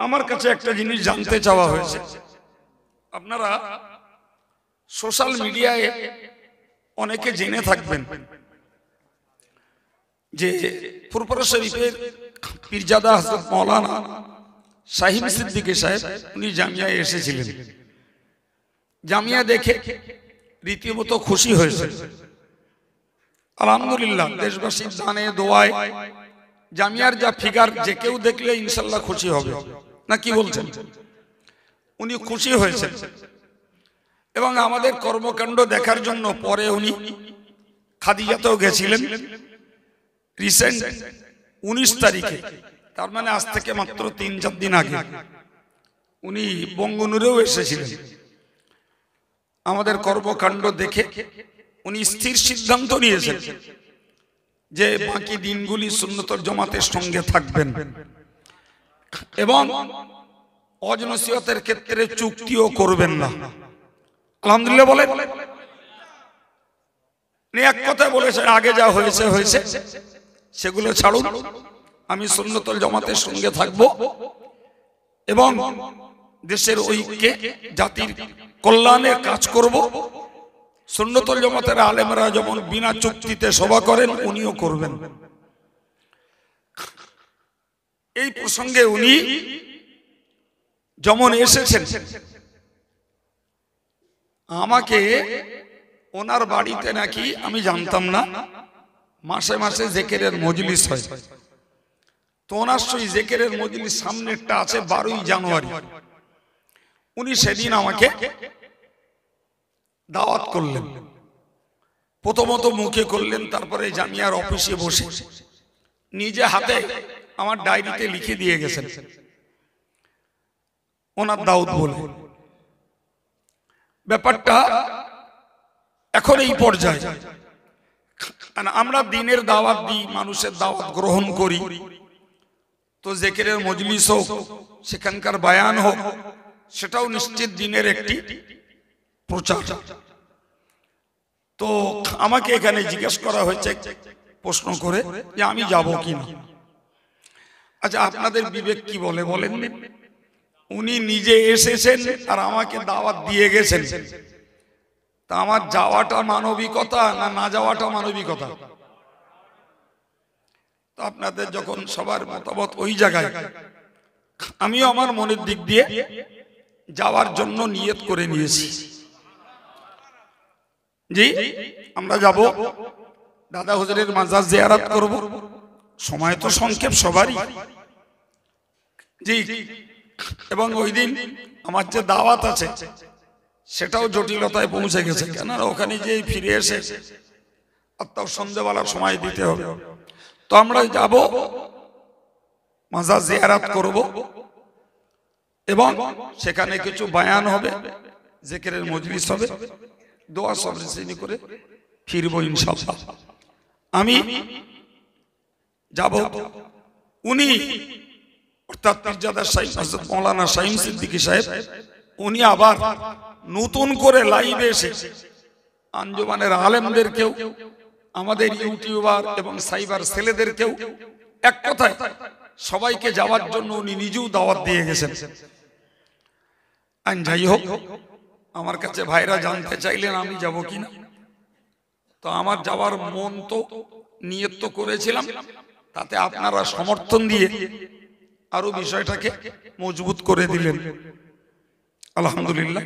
আমার কাছে একটা জিনিস জানতে চাওয়া হয়েছে। আপনারা সোশ্যাল মিডিয়ায় অনেকে জেনে থাকবেন যে ফুরফুরা শরীফের পীরজাদা হযরত মাওলানা শাহীন সিদ্দিকী সাহেব উনি জামিয়ায় এসেছিলেন। জামিয়া দেখে রীতিমতো খুশি হয়েছে। আলহামদুলিল্লাহ, দেশবাসীর দানে দোয়ায় জামিয়ার যা ফিগার যে কেউ দেখলে ইনশাল্লাহ খুশি হবে, না কি বলছেন? উনি খুশি হয়েছেন এবং আমাদের কর্মকাণ্ড দেখার জন্য পরে উনি খাদিজাতেও গেছিলেন। রিসেন্ট 19 তারিখে, তার মানে আজ থেকে মাত্র 3-4 দিন আগে উনি বঙ্গনুরেও এসেছিলেন। আমাদের কর্মকাণ্ড দেখে উনি স্থির সিদ্ধান্ত নিয়েছেন যে বাকি দিনগুলি সুন্নতুল জামাতের সঙ্গে থাকবেন এবং ওয়াজ নসিহতের ক্ষেত্রে চুক্তিও করবেন না। আলহামদুলিল্লাহ বলেন। এক কথায় বলেছেন, আগে যা হয়েছে হয়েছে, সেগুলো ছাড়ুন, আমি সুন্নতুল জামাতের সঙ্গে থাকব এবং দেশের ঐক্যে জাতির কল্যাণে কাজ করব। সুন্নতুল জামাতের আলেমরা যেমন বিনা চুক্তিতে সভা করেন, উনিও করবেন। এই প্রসঙ্গে উনি যেমন এসেছেন, আমাকে ওনার বাড়িতে নাকি আমি জানতাম না মাসে মাসে জিকিরের মজলিস হয়। তো ওনার সেই জিকিরের মজলিস সামনেরটা আছে 12ই জানুয়ারি। উনি সেদিন আমাকে দাওয়াত করলেন। প্রথমত মুখে করলেন, তারপরে জামিয়ার অফিসে বসে নিজে হাতে আমার ডায়েরিতে লিখে দিয়ে গেছেন ওনার দাওয়াত বলে। ব্যাপারটা এখন এই পর্যায়ে আমরা দিনের দাওয়াত দিই, মানুষের দাওয়াত গ্রহণ করি, তো জিকিরের মজলিস হোক, সেখানকার বায়ান হোক, সেটাও নিশ্চিত দিনের একটি প্রচার। তো আমাকে এখানে জিজ্ঞেস করা হয়েছে প্রশ্ন করে যে আমি যাব কিনা। আচ্ছা, আপনাদের বিবেক কি বলে বলেন? উনি নিজে এসেছেন আর আমাকে দাওয়াত দিয়ে গেছেন, তা আমার যাওয়াটা মানবিকতা না না যাওয়াটা মানবিকতা? তো আপনাদের যখন সবার মতামত ওই জায়গায়, আমিও আমার মনের দিক দিয়ে যাওয়ার জন্য নিয়ত করে নিয়েছি। জি, আমরা যাব, দাদা হুজুরের মাজার জিয়ারত করব। সময় তো সংক্ষেপ সবারই, জি। এবং ওই দিন আমার যে দাওয়াত আছে সেটাও জটিলতায় পৌঁছে গেছে, কেন ওখানে যে ফিরে এসে তাও সন্ধ্যেবেলার সময় দিতে হবে। তো আমরা যাব, মাজার জিয়ারত করব এবং সেখানে কিছু বায়ান হবে, জিকিরের মজলিস হবে, দোয়া সবরিসিনি করে ফিরবো ইনশাআল্লাহ। আমি যাব। উনি অর্থাৎ পীরজাদা শাহীন হযরত মাওলানা শাহীন সিদ্দিকী সাহেব, উনি আবার নতুন করে লাইভে এসে আঞ্জুমানের আলেমদেরকেও, আমাদের ইউটিউবার এবং সাইবার ছেলেদেরকেও, এক কথায় সবাইকে যাওয়ার জন্য উনি নিজেও দাওয়াত দিয়ে গেছেন। যাই হোক, আমার কাছে ভাইরা জানতে চাইলেন আমি যাব কিনা। তো আমার যাওয়ার মন তো নিয়ত তো করেছিলাম, তাতে আপনারা সমর্থন দিয়ে আরো বিষয়টাকে মজবুত করে দিলেন, আলহামদুলিল্লাহ।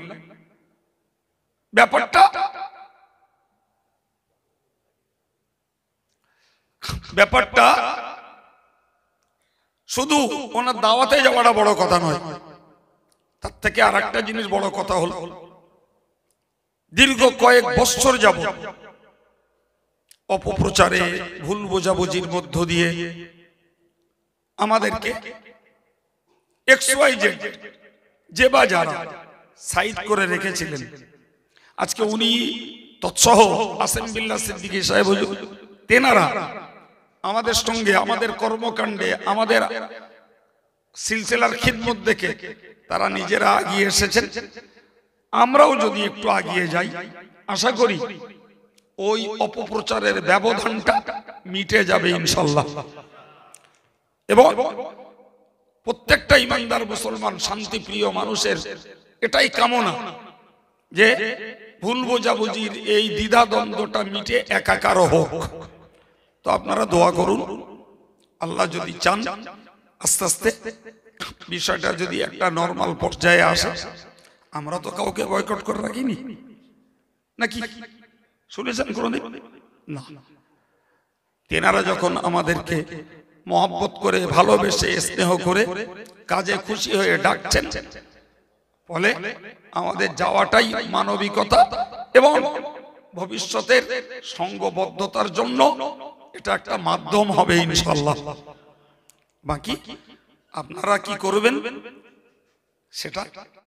ব্যাপারটা শুধু ওনার দাওয়াতে যাওয়াটা বড় কথা নয়, তার থেকে আর একটা জিনিস বড় কথা হলো, দীর্ঘ কয়েক বছর যাব অপপ্রচারে, ভুল বোঝাবুঝির মধ্য দিয়ে আমাদেরকে XYZ যে বা যারা সাইড করে রেখেছিলেন, আজকে উনি তৎসহ আসেম বিল্লাহ সিদ্দিকী সাহেব হুজুর, তেনারা আমাদের সঙ্গে, আমাদের কর্মকাণ্ডে, আমাদের সিলসিলার খিদমত দেখে তারা নিজেরা এগিয়ে এসেছেন। আমরাও যদি একটু এগিয়ে যাই, আশা করি ওই অপপ্রচারের ব্যবধানটা মিটে যাবে ইনশাআল্লাহ। এবং প্রত্যেকটা ইমানদার মুসলমান শান্তিপ্রিয় মানুষের এটাই কামনা যে ভুল বোঝাবুঝির এই দ্বিধা দ্বন্দ্বটা মিটে একাকার হোক। তো আপনারা দোয়া করুন, আল্লাহ যদি চান আস্তে আস্তে বিষয়টা যদি একটা নরমাল পর্যায়ে আসে। আমরা তো কাউকে বয়কট করে রাখিনি, নাকি শুনেছেন কোনদিন? না। তেনারা যখন আমাদেরকে মহব্বত করে, ভালোবেসে, স্নেহ করে, কাজে খুশি হয়ে ডাকছেন, ফলে আমাদের যাওয়াটাই মানবিকতা এবং ভবিষ্যতের সঙ্গবদ্ধতার জন্য এটা একটা মাধ্যম হবে ইনশাআল্লাহ। বাকি আপনারা কি করবেন সেটা